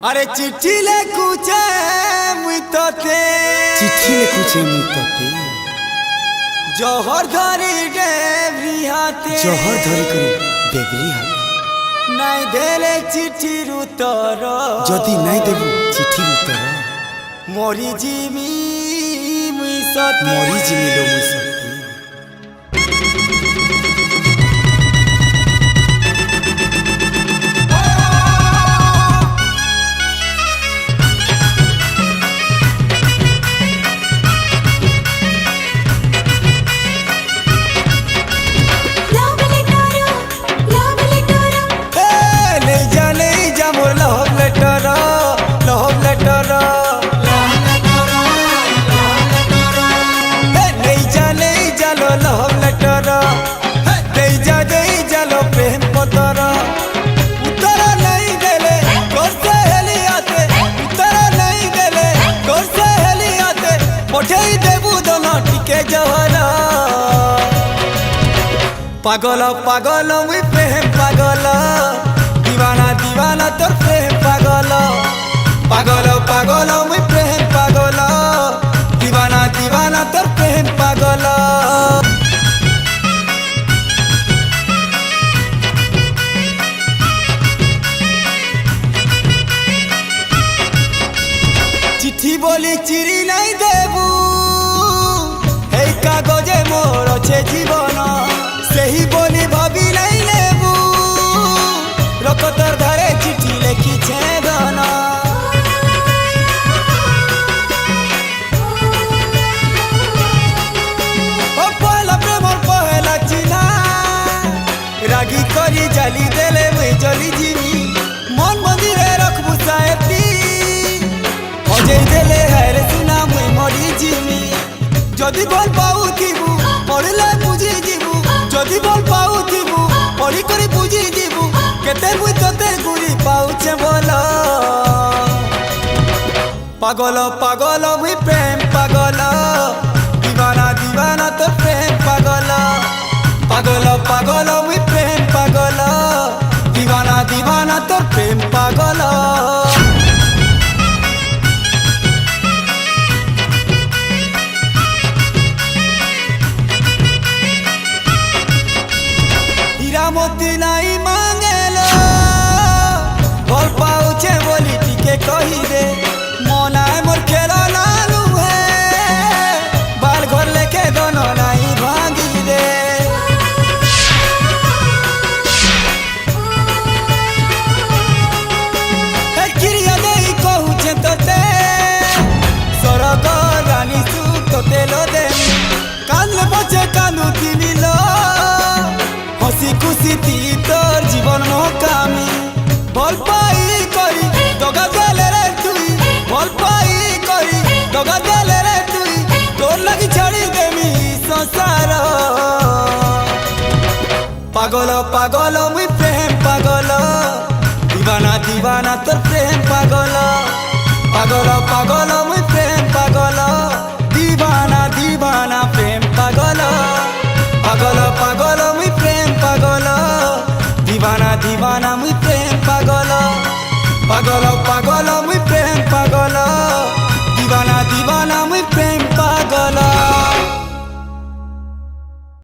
अरे चिट्ठी लिखुचे मुई तोते चिट्ठी लिखुचे मुई तोते जोहर धरी डेबरी हाथे जोहर धरी करी डेबरी हाथे नाई देले चिट्ठीर उत्तर जदि नाई देबु चिट्ठीर उत्तर मोरी जिमी मुई सते मोरी जिमी लो मुई सते पागल पागल मुई प्रेम पागल दीवाना दीवाना तोर प्रेम पागल पागल पागल मुई प्रेम पागल दीवाना दीवाना तोर प्रेम पागल चिट्ठी बोली चिरी नहीं देबू हे कागजे मोर छे जीवन सही बोली भाभी नहीं लेबू रकतर धरे चिट्ठी लिखी छे गाना ओ पहला प्रेम पहला चिन्हा रागी करी जली देले मुई जली जीवी मन मंदिरे रखबू साहेबी अजय देले हरे सुना मुई मरी जीवी जदि भल पाऊ थीबू पढ़ले बुझी जीवू जदि भल पाऊ थीबू पढ़ी करी बुझी जीवू केते मुई तोते गुरी पाउछे बोल पागल पागल मुई प्रेम पागल दीवाना दीवाना तो प्रेम पागल पागल पागल मुई प्रेम पागल दीवाना दीवाना तो प्रेम पागल मोती नहीं मांगेलो भल पाउछे बोली टिके कही दे मनाए मोर खेला नालू है बाल घर लेके दोनों नहीं भांगी दे क्रिया नहीं कहूछे तोते सरग रानी सुख तोते लो दे कांदले बचे कांदू तिमी लो हसी खुशी थी तोर जीवन मोकामी भल पाई करी दगा देले रे तुई भल पाई करी दगा देले रे तुई तोर लगी छाड़ी देमी संसार पागल पागल मुई प्रेम पागल दीवाना दीवाना तोर प्रेम पागल पागल पागल मुई प्रेम पागल दीवाना दीवाना प्रेम पागल पागल पागल मुई प्रेम पागल दीवाना दीवाना मुई